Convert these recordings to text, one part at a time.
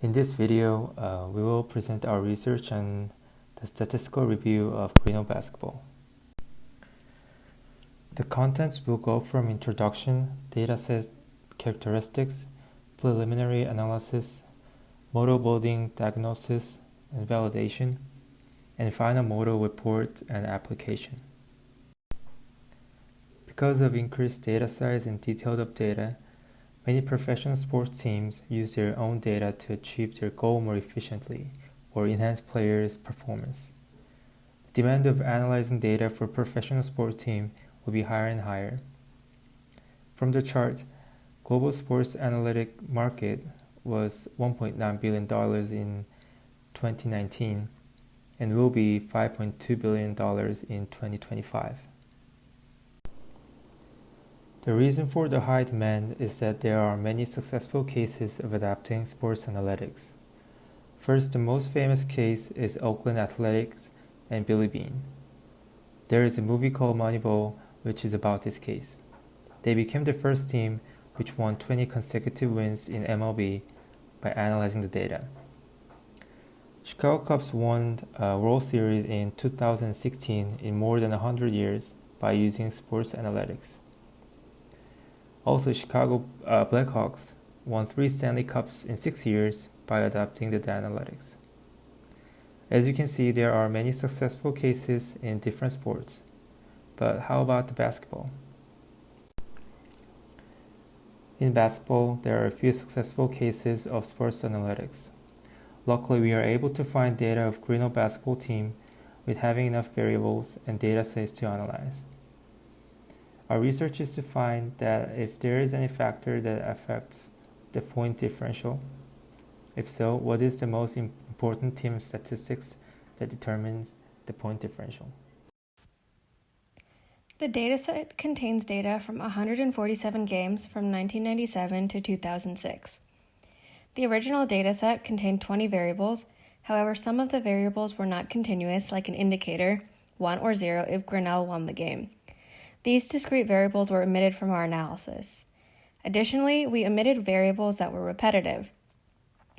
In this video, we will present our research on the statistical review of Greenville basketball. The contents will go from introduction, dataset characteristics, preliminary analysis, model building, diagnosis, and validation, and final model report and application. Because of increased data size and detail of data, many professional sports teams use their own data to achieve their goal more efficiently or enhance players' performance. The demand of analyzing data for a professional sports team will be higher and higher. From the chart, global sports analytic market was $1.9 billion in 2019 and will be $5.2 billion in 2025. The reason for the high demand is that there are many successful cases of adapting sports analytics. First, the most famous case is Oakland Athletics and Billy Beane. There is a movie called Moneyball which is about this case. They became the first team which won 20 consecutive wins in MLB by analyzing the data. Chicago Cubs won a World Series in 2016 in more than 100 years by using sports analytics. Also, Chicago Blackhawks won 3 Stanley Cups in 6 years by adapting the data analytics. As you can see, there are many successful cases in different sports. But how about the basketball? In basketball, there are a few successful cases of sports analytics. Luckily, we are able to find data of Greenville basketball team with having enough variables and data sets to analyze. Our research is to find that if there is any factor that affects the point differential. If so, what is the most important team statistics that determines the point differential? The dataset contains data from 147 games from 1997 to 2006. The original dataset contained 20 variables, however some of the variables were not continuous, like an indicator, 1 or 0 if Grinnell won the game. These discrete variables were omitted from our analysis. Additionally, we omitted variables that were repetitive.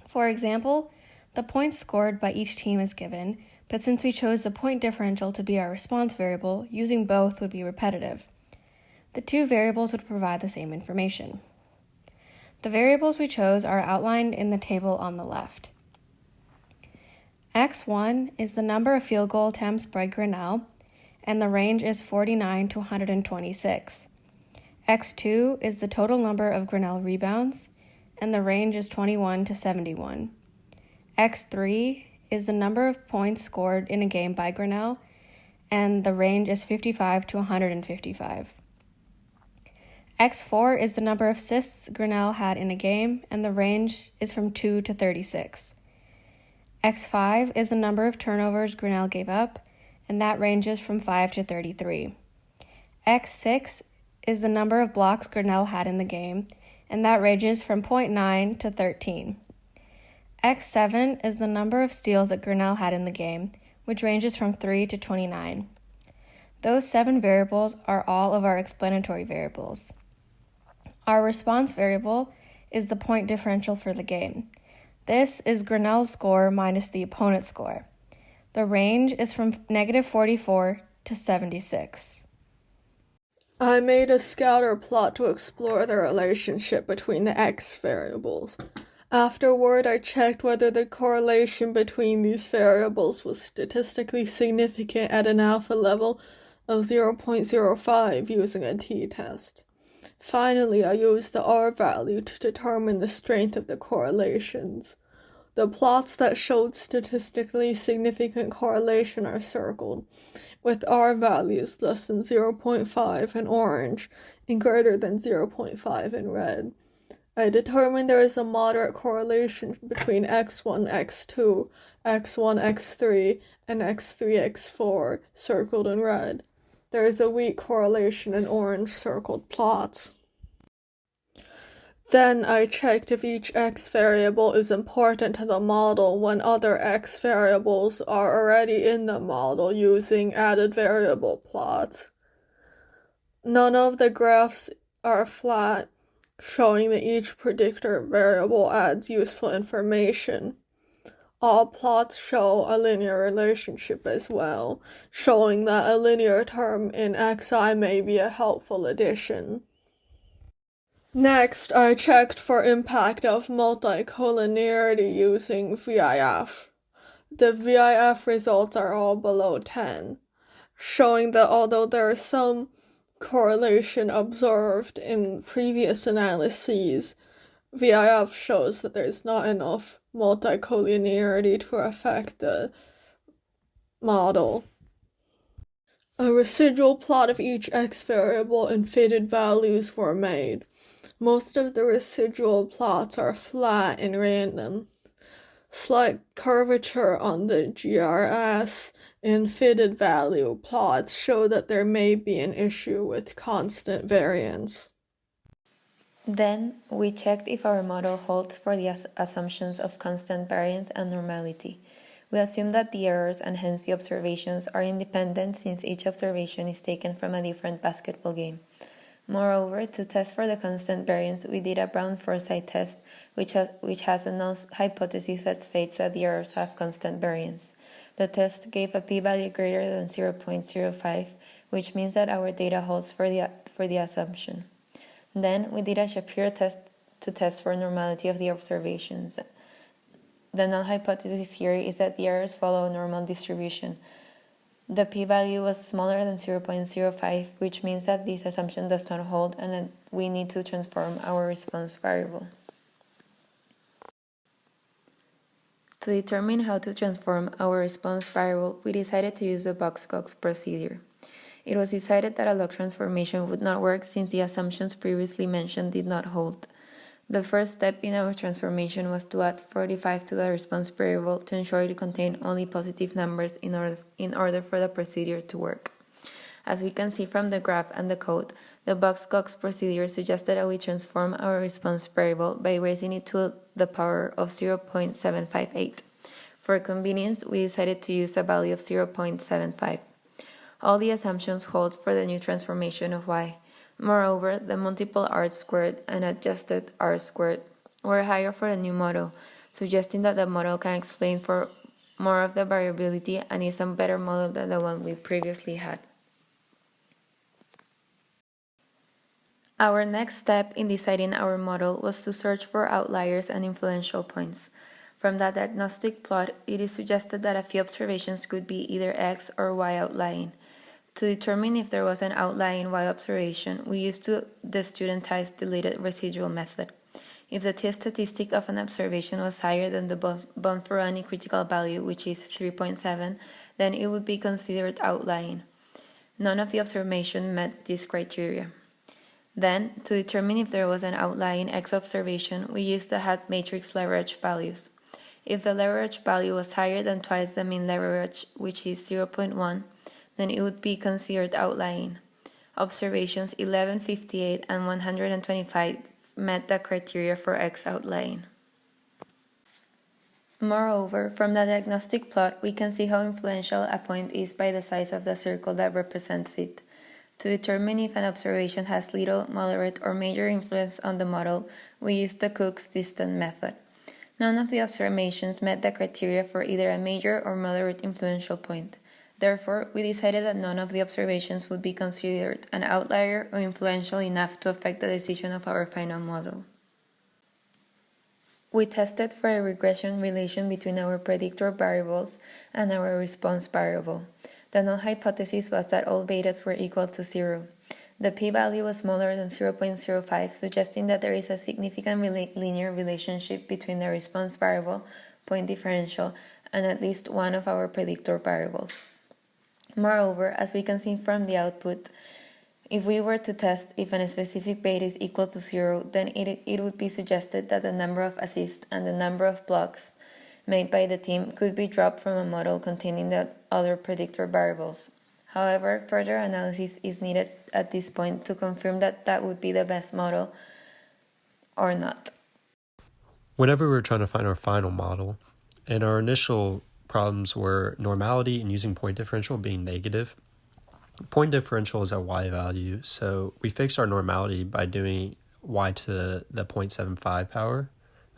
For example, the points scored by each team is given, but since we chose the point differential to be our response variable, using both would be repetitive. The two variables would provide the same information. The variables we chose are outlined in the table on the left. X1 is the number of field goal attempts by Grinnell, and the range is 49 to 126. X2 is the total number of Grinnell rebounds, and the range is 21 to 71. X3 is the number of points scored in a game by Grinnell, and the range is 55 to 155. X4 is the number of assists Grinnell had in a game, and the range is from 2 to 36. X5 is the number of turnovers Grinnell gave up, and that ranges from 5 to 33. X6 is the number of blocks Grinnell had in the game, and that ranges from 0.9 to 13. X7 is the number of steals that Grinnell had in the game, which ranges from 3 to 29. Those 7 variables are all of our explanatory variables. Our response variable is the point differential for the game. This is Grinnell's score minus the opponent's score. The range is from -44 to 76. I made a scatter plot to explore the relationship between the x variables. Afterward, I checked whether the correlation between these variables was statistically significant at an alpha level of 0.05 using a t-test. Finally, I used the R value to determine the strength of the correlations. The plots that showed statistically significant correlation are circled, with R values less than 0.5 in orange and greater than 0.5 in red. I determined there is a moderate correlation between X1, X2, X1, X3, and X3, X4 circled in red. There is a weak correlation in orange circled plots. Then I checked if each x variable is important to the model when other x variables are already in the model using added variable plots. None of the graphs are flat, showing that each predictor variable adds useful information. All plots show a linear relationship as well, showing that a linear term in xi may be a helpful addition. Next, I checked for impact of multicollinearity using VIF. The VIF results are all below 10, showing that although there is some correlation observed in previous analyses, VIF shows that there's not enough multicollinearity to affect the model. A residual plot of each x variable and fitted values were made. Most of the residual plots are flat and random. Slight curvature on the GRS and fitted value plots show that there may be an issue with constant variance. Then, we checked if our model holds for the assumptions of constant variance and normality. We assume that the errors and hence the observations are independent since each observation is taken from a different basketball game. Moreover, to test for the constant variance, we did a Brown-Forsyth test, which has a null hypothesis that states that the errors have constant variance. The test gave a p-value greater than 0.05, which means that our data holds for the assumption. Then, we did a Shapiro test to test for normality of the observations. The null hypothesis here is that the errors follow a normal distribution. The p-value was smaller than 0.05, which means that this assumption does not hold and that we need to transform our response variable. To determine how to transform our response variable, we decided to use the Box-Cox procedure. It was decided that a log transformation would not work since the assumptions previously mentioned did not hold. The first step in our transformation was to add 45 to the response variable to ensure it contained only positive numbers in order for the procedure to work. As we can see from the graph and the code, the Box-Cox procedure suggested that we transform our response variable by raising it to the power of 0.758. For convenience, we decided to use a value of 0.75. All the assumptions hold for the new transformation of y. Moreover, the multiple r² and adjusted r² were higher for the new model, suggesting that the model can explain for more of the variability and is a better model than the one we previously had. Our next step in deciding our model was to search for outliers and influential points. From that diagnostic plot, it is suggested that a few observations could be either x or y outlying. To determine if there was an outlying y observation, we used the studentized deleted residual method. If the t-statistic of an observation was higher than the Bonferroni critical value, which is 3.7, then it would be considered outlying. None of the observations met this criteria. Then, to determine if there was an outlying x observation, we used the hat matrix leverage values. If the leverage value was higher than twice the mean leverage, which is 0.1, then it would be considered outlying. Observations 1158 and 125 met the criteria for X outlying. Moreover, from the diagnostic plot, we can see how influential a point is by the size of the circle that represents it. To determine if an observation has little, moderate, or major influence on the model, we use the Cook's distance method. None of the observations met the criteria for either a major or moderate influential point. Therefore, we decided that none of the observations would be considered an outlier or influential enough to affect the decision of our final model. We tested for a regression relation between our predictor variables and our response variable. The null hypothesis was that all betas were equal to 0. The p-value was smaller than 0.05, suggesting that there is a significant linear relationship between the response variable, point differential, and at least one of our predictor variables. Moreover, as we can see from the output, if we were to test if a specific beta is equal to 0, then it would be suggested that the number of assists and the number of blocks made by the team could be dropped from a model containing the other predictor variables. However, further analysis is needed at this point to confirm that that would be the best model or not. Whenever we were trying to find our final model, and our initial problems were normality and using point differential being negative. Point differential is a y value, so we fixed our normality by doing y to the 0.75 power.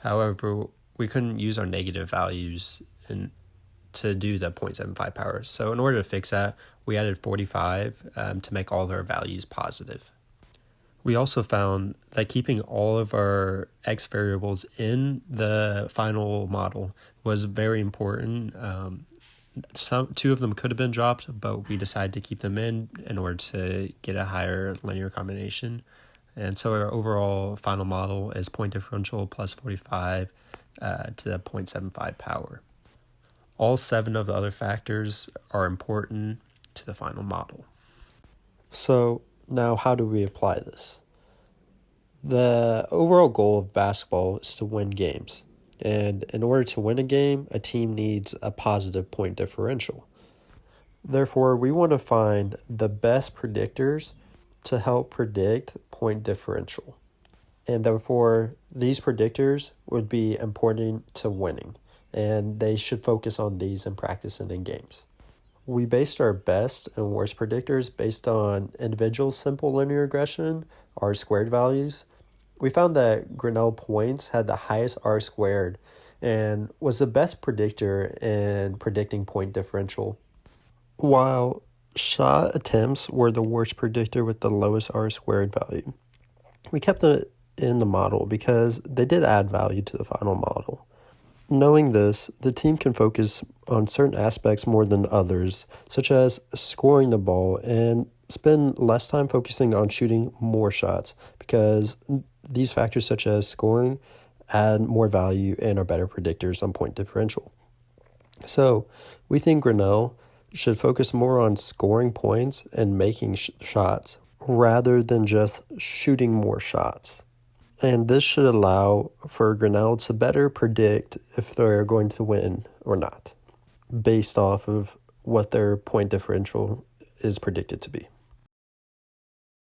However, we couldn't use our negative values to do the 0.75 power. So in order to fix that, we added 45 to make all of our values positive. We also found that keeping all of our x variables in the final model was very important. Two of them could have been dropped, but we decided to keep them in order to get a higher linear combination. And so our overall final model is point differential plus 45 to the 0.75 power. All 7 of the other factors are important to the final model. So now how do we apply this? The overall goal of basketball is to win games. And in order to win a game, a team needs a positive point differential. Therefore, we want to find the best predictors to help predict point differential. And therefore, these predictors would be important to winning, and they should focus on these in practice and in games. We based our best and worst predictors based on individual simple linear regression, R-squared values. We found that Grinnell points had the highest R-squared and was the best predictor in predicting point differential, while shot attempts were the worst predictor with the lowest R-squared value. We kept it in the model because they did add value to the final model. Knowing this, the team can focus on certain aspects more than others, such as scoring the ball, and spend less time focusing on shooting more shots, because these factors such as scoring add more value and are better predictors on point differential. So we think Grinnell should focus more on scoring points and making shots rather than just shooting more shots. And this should allow for Grinnell to better predict if they're going to win or not, based off of what their point differential is predicted to be.